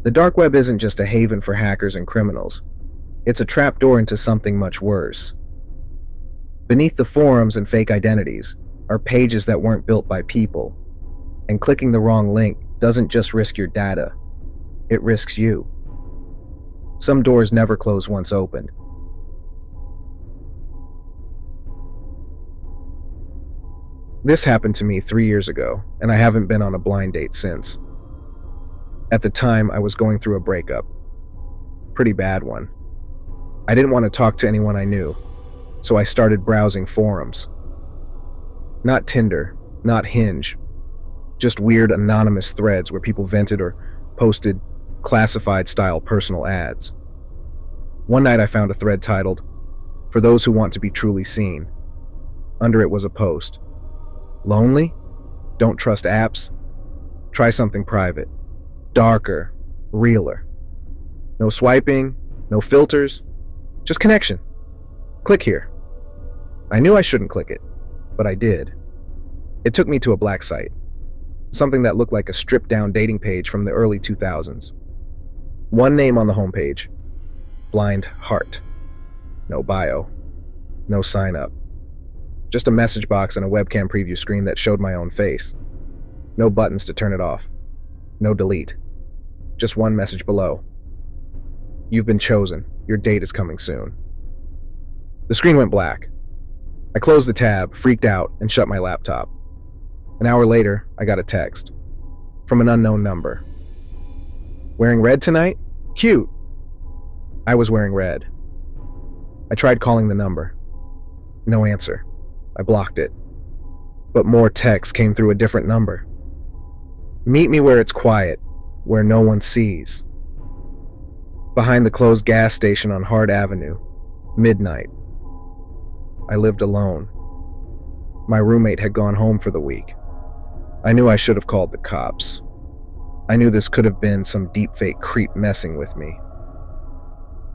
The dark web isn't just a haven for hackers and criminals. It's a trapdoor into something much worse. Beneath the forums and fake identities are pages that weren't built by people, and clicking the wrong link doesn't just risk your data, it risks you. Some doors never close once opened. This happened to me 3 years ago, and I haven't been on a blind date since. At the time, I was going through a breakup. Pretty bad one. I didn't want to talk to anyone I knew, so I started browsing forums. Not Tinder, not Hinge, just weird anonymous threads where people vented or posted classified-style personal ads. One night I found a thread titled, "For those who want to be truly seen." Under it was a post. Lonely? Don't trust apps? Try something private. Darker, realer. No swiping, no filters, just connection. Click here. I knew I shouldn't click it, but I did. It took me to a black site, something that looked like a stripped-down dating page from the early 2000s. One name on the homepage, Blind Heart. No bio, no sign up. Just a message box and a webcam preview screen that showed my own face. No buttons to turn it off. No delete. Just one message below. You've been chosen. Your date is coming soon. The screen went black. I closed the tab, freaked out, and shut my laptop. An hour later, I got a text from an unknown number. Wearing red tonight? Cute. I was wearing red. I tried calling the number. No answer. I blocked it. But more texts came through a different number. Meet me where it's quiet, where no one sees. Behind the closed gas station on Hart Avenue, midnight. I lived alone. My roommate had gone home for the week. I knew I should have called the cops. I knew this could have been some deep-fake creep messing with me.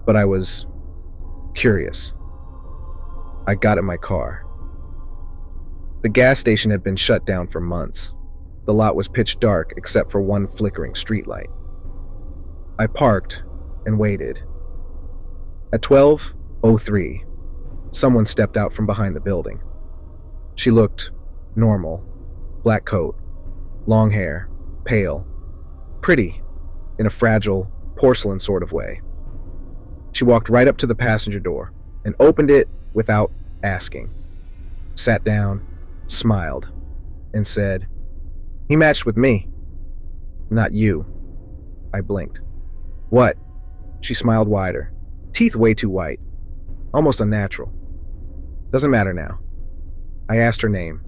But I was curious. I got in my car. The gas station had been shut down for months. The lot was pitch dark except for one flickering streetlight. I parked and waited. At 12:03, someone stepped out from behind the building. She looked normal. Black coat, long hair, pale, pretty, in a fragile, porcelain sort of way. She walked right up to the passenger door and opened it without asking. Sat down, smiled, and said, "He matched with me." "Not you." I blinked. "What?" She smiled wider. Teeth way too white. Almost unnatural. "Doesn't matter now." I asked her name.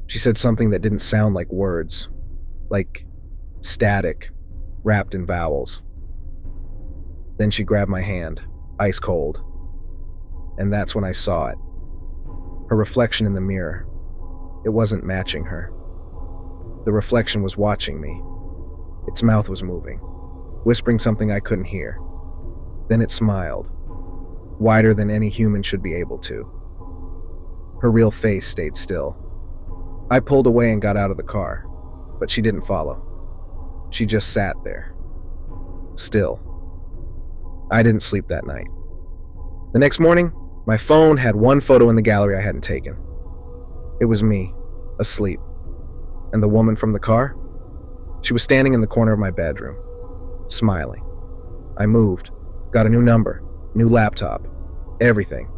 She said something that didn't sound like words. Like static, wrapped in vowels. Then she grabbed my hand, ice cold. And that's when I saw it. Her reflection in the mirror. It wasn't matching her. The reflection was watching me. Its mouth was moving, whispering something I couldn't hear. Then it smiled, wider than any human should be able to. Her real face stayed still. I pulled away and got out of the car, but she didn't follow. She just sat there, still. I didn't sleep that night. The next morning, my phone had one photo in the gallery I hadn't taken. It was me, asleep. And the woman from the car? She was standing in the corner of my bedroom, smiling. I moved, got a new number, new laptop, everything.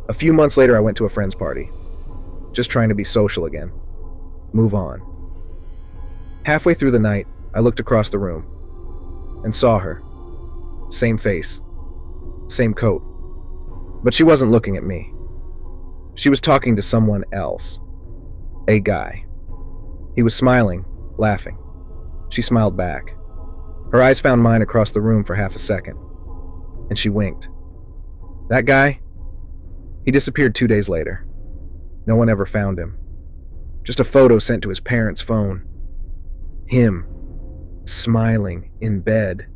A few months later, I went to a friend's party. Just trying to be social again. Move on. Halfway through the night, I looked across the room and saw her. Same face, same coat. But she wasn't looking at me. She was talking to someone else. A guy. He was smiling, laughing. She smiled back. Her eyes found mine across the room for half a second, and she winked. That guy? He disappeared 2 days later. No one ever found him. Just a photo sent to his parents' phone. Him, smiling, in bed,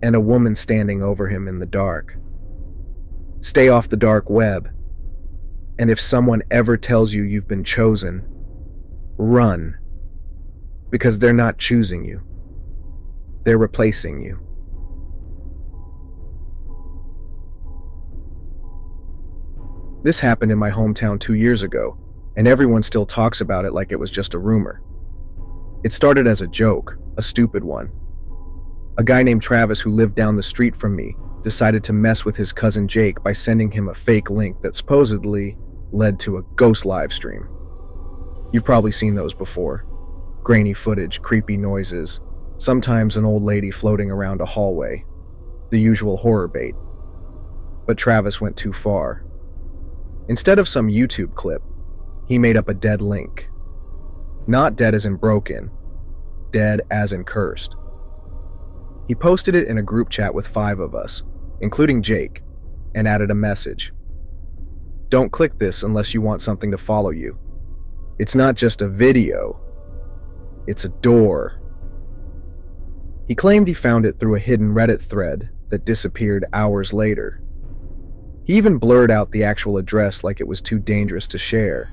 and a woman standing over him in the dark. Stay off the dark web. And if someone ever tells you you've been chosen, run, because they're not choosing you. They're replacing you. This happened in my hometown 2 years ago, and everyone still talks about it like it was just a rumor. It started as a joke, a stupid one. A guy named Travis who lived down the street from me decided to mess with his cousin Jake by sending him a fake link that supposedly led to a ghost live stream. You've probably seen those before. Grainy footage, creepy noises, sometimes an old lady floating around a hallway. The usual horror bait. But Travis went too far. Instead of some YouTube clip, he made up a dead link. Not dead as in broken, dead as in cursed. He posted it in a group chat with 5 of us, including Jake, and added a message. Don't click this unless you want something to follow you. It's not just a video, it's a door. He claimed he found it through a hidden Reddit thread that disappeared hours later. He even blurred out the actual address like it was too dangerous to share.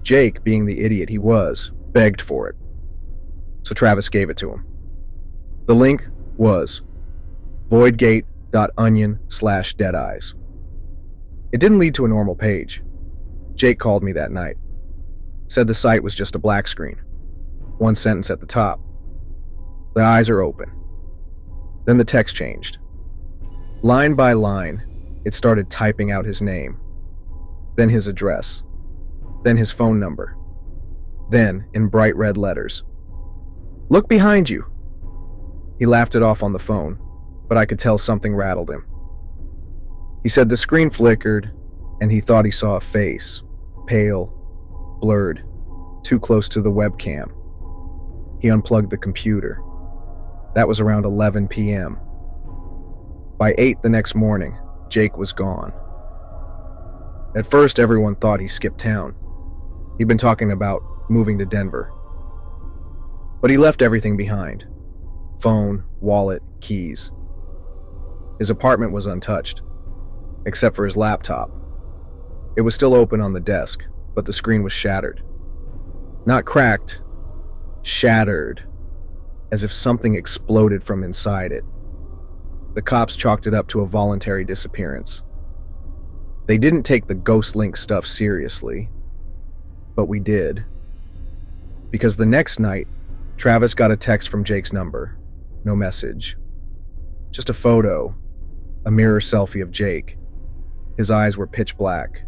Jake, being the idiot he was, begged for it. So Travis gave it to him. The link was voidgate.onion/deadeyes. It didn't lead to a normal page. Jake called me that night. Said the site was just a black screen. One sentence at the top. The eyes are open. Then the text changed. Line by line, it started typing out his name. Then his address. Then his phone number. Then, in bright red letters, "Look behind you." He laughed it off on the phone, but I could tell something rattled him. He said the screen flickered, and he thought he saw a face, pale, blurred, too close to the webcam. He unplugged the computer. That was around 11 p.m. By 8 the next morning, Jake was gone. At first, everyone thought he skipped town. He'd been talking about moving to Denver. But he left everything behind. Phone, wallet, keys. His apartment was untouched, except for his laptop. It was still open on the desk, but the screen was shattered. Not cracked, shattered, as if something exploded from inside it. The cops chalked it up to a voluntary disappearance. They didn't take the ghost link stuff seriously, but we did. Because the next night, Travis got a text from Jake's number. No message. Just a photo, a mirror selfie of Jake. His eyes were pitch black,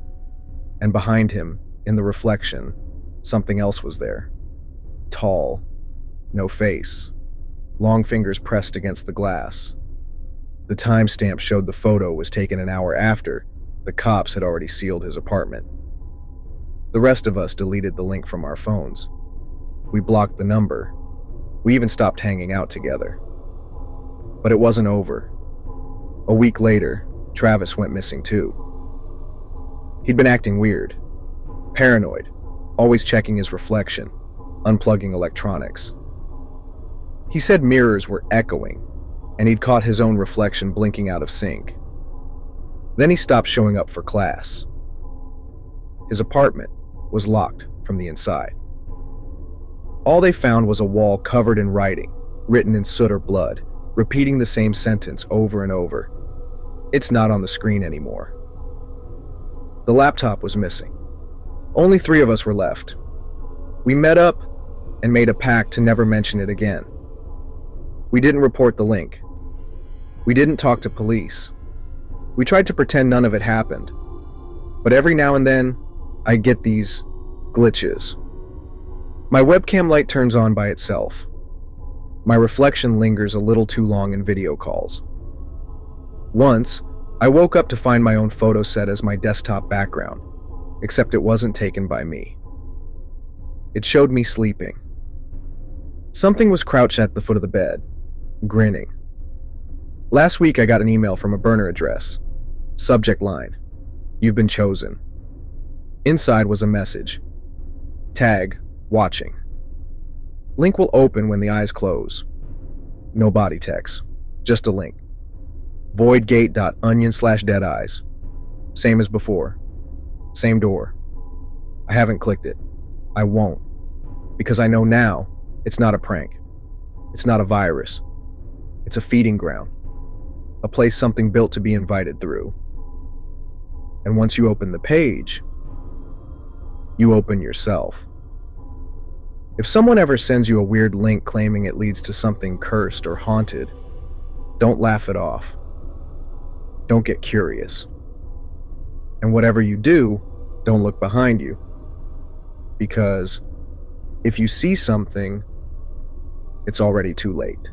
and behind him, in the reflection, something else was there. Tall, no face, long fingers pressed against the glass. The timestamp showed the photo was taken an hour after the cops had already sealed his apartment. The rest of us deleted the link from our phones. We blocked the number. We even stopped hanging out together. But it wasn't over. A week later, Travis went missing too. He'd been acting weird, paranoid, always checking his reflection, unplugging electronics. He said mirrors were echoing, and he'd caught his own reflection blinking out of sync. Then he stopped showing up for class. His apartment was locked from the inside. All they found was a wall covered in writing, written in soot or blood, repeating the same sentence over and over. It's not on the screen anymore. The laptop was missing. Only 3 of us were left. We met up and made a pact to never mention it again. We didn't report the link. We didn't talk to police. We tried to pretend none of it happened. But every now and then, I get these glitches. My webcam light turns on by itself. My reflection lingers a little too long in video calls. Once, I woke up to find my own photo set as my desktop background, except it wasn't taken by me. It showed me sleeping. Something was crouched at the foot of the bed, grinning. Last week I got an email from a burner address. Subject line, "You've been chosen." Inside was a message. Tag, watching. Link will open when the eyes close. No body text, just a link. voidgate.onion/deadeyes. Same as before. Same door. I haven't clicked it. I won't. Because I know now it's not a prank. It's not a virus. It's a feeding ground, a place something built to be invited through. And once you open the page, you open yourself. If someone ever sends you a weird link claiming it leads to something cursed or haunted, don't laugh it off. Don't get curious. And whatever you do, don't look behind you. Because if you see something, it's already too late.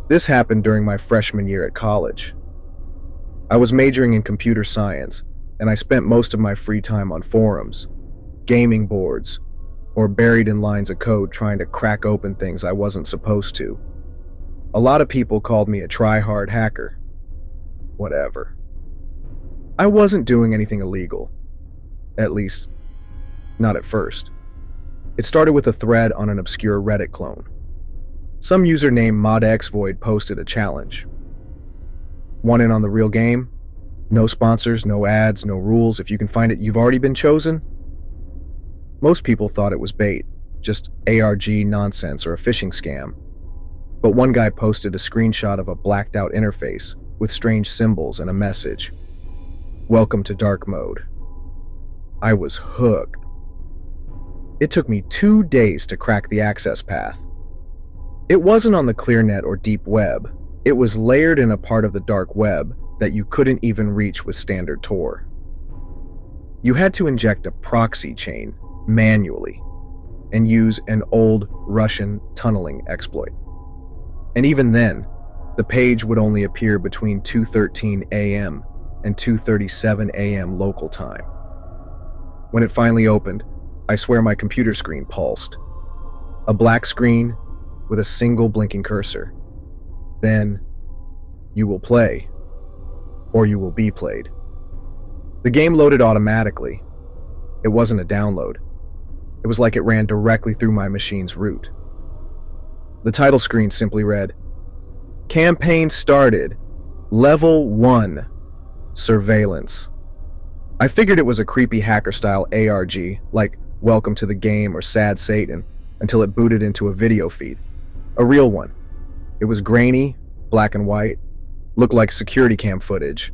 This happened during my freshman year at college. I was majoring in computer science, and I spent most of my free time on forums, gaming boards, or buried in lines of code trying to crack open things I wasn't supposed to. A lot of people called me a try-hard hacker. Whatever. I wasn't doing anything illegal. At least, not at first. It started with a thread on an obscure Reddit clone. Some user named ModXVoid posted a challenge. Want in on the real game? No sponsors, no ads, no rules. If you can find it, you've already been chosen? Most people thought it was bait, just ARG nonsense or a phishing scam. But one guy posted a screenshot of a blacked out interface with strange symbols and a message. Welcome to dark mode. I was hooked. It took me 2 days to crack the access path. It wasn't on the clearnet or deep web. It was layered in a part of the dark web that you couldn't even reach with standard Tor. You had to inject a proxy chain manually and use an old Russian tunneling exploit. And even then, the page would only appear between 2:13 a.m. and 2:37 a.m. local time. When it finally opened, I swear my computer screen pulsed. A black screen with a single blinking cursor. Then, you will play, or you will be played. The game loaded automatically. It wasn't a download. It was like it ran directly through my machine's root. The title screen simply read, Campaign started, Level 1, Surveillance. I figured it was a creepy hacker-style ARG, like Welcome to the Game or Sad Satan, until it booted into a video feed. A real one. It was grainy, black and white, looked like security cam footage,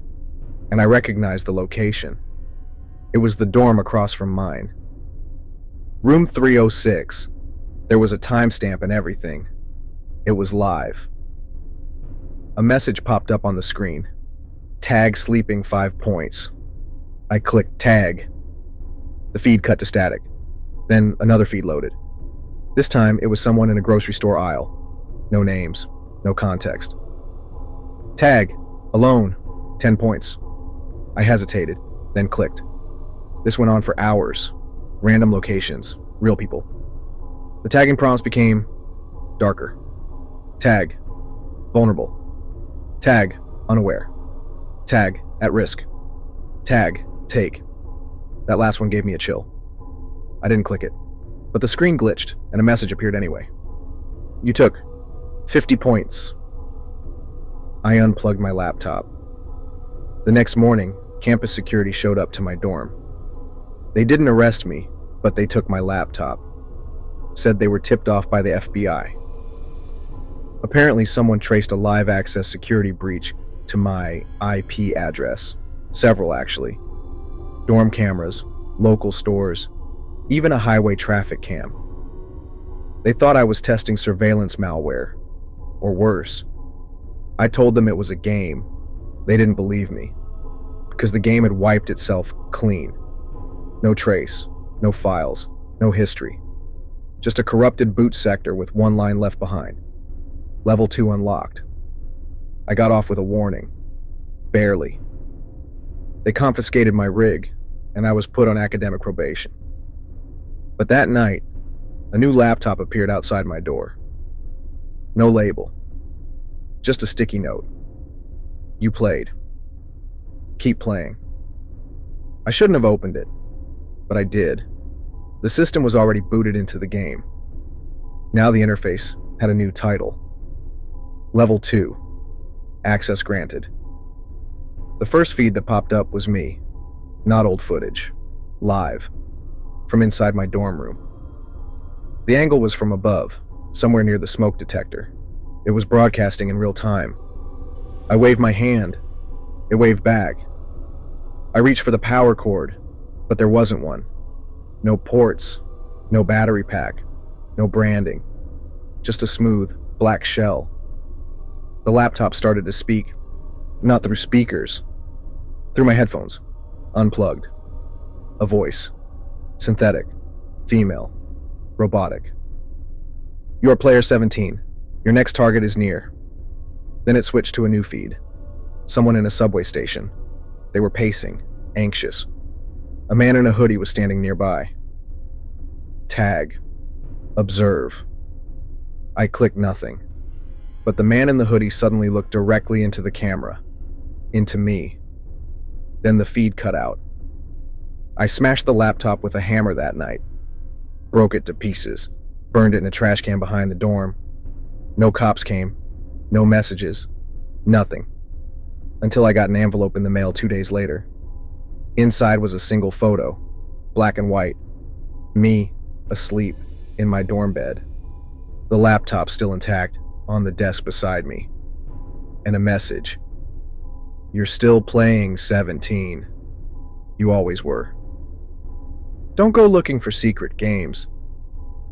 and I recognized the location. It was the dorm across from mine. Room 306. There was a timestamp and everything. It was live. A message popped up on the screen. Tag sleeping 5 points. I clicked tag. The feed cut to static. Then another feed loaded. This time it was someone in a grocery store aisle. No names, no context. Tag, alone, 10 points. I hesitated, then clicked. This went on for hours. Random locations, real people. The tagging prompts became darker. Tag, vulnerable. Tag, unaware. Tag, at risk. Tag, take. That last one gave me a chill. I didn't click it, but the screen glitched and a message appeared anyway. You took 50 points. I unplugged my laptop. The next morning, campus security showed up to my dorm. They didn't arrest me, but they took my laptop. Said they were tipped off by the FBI. Apparently, someone traced a live access security breach to my IP address. Several, actually. Dorm cameras, local stores, even a highway traffic cam. They thought I was testing surveillance malware, or worse. I told them it was a game. They didn't believe me, because the game had wiped itself clean. No trace, no files, no history. Just a corrupted boot sector with one line left behind. Level 2 unlocked. I got off with a warning. Barely. They confiscated my rig, and I was put on academic probation. But that night, a new laptop appeared outside my door. No label. Just a sticky note. You played. Keep playing. I shouldn't have opened it, but I did. The system was already booted into the game. Now the interface had a new title. Level 2. Access granted. The first feed that popped up was me. Not old footage. Live. from inside my dorm room. The angle was from above, somewhere near the smoke detector. It was broadcasting in real time. I waved my hand. It waved back. I reached for the power cord, but there wasn't one. No ports, no battery pack, no branding. Just a smooth, black shell. The laptop started to speak, not through speakers, through my headphones, unplugged. A voice. Synthetic. Female. Robotic. "You are player 17. Your next target is near." Then it switched to a new feed. Someone in a subway station. They were pacing, anxious. A man in a hoodie was standing nearby. Tag. Observe. I clicked nothing. But the man in the hoodie suddenly looked directly into the camera. Into me. Then the feed cut out. I smashed the laptop with a hammer that night. Broke it to pieces. Burned it in a trash can behind the dorm. No cops came. No messages. Nothing. Until I got an envelope in the mail 2 days later. Inside was a single photo. Black and white. Me, asleep, in my dorm bed. The laptop still intact, on the desk beside me. And a message. "You're still playing 17. You always were." Don't go looking for secret games.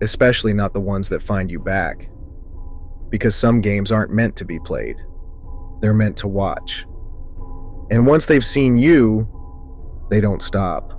Especially not the ones that find you back. Because some games aren't meant to be played. They're meant to watch. And once they've seen you, they don't stop.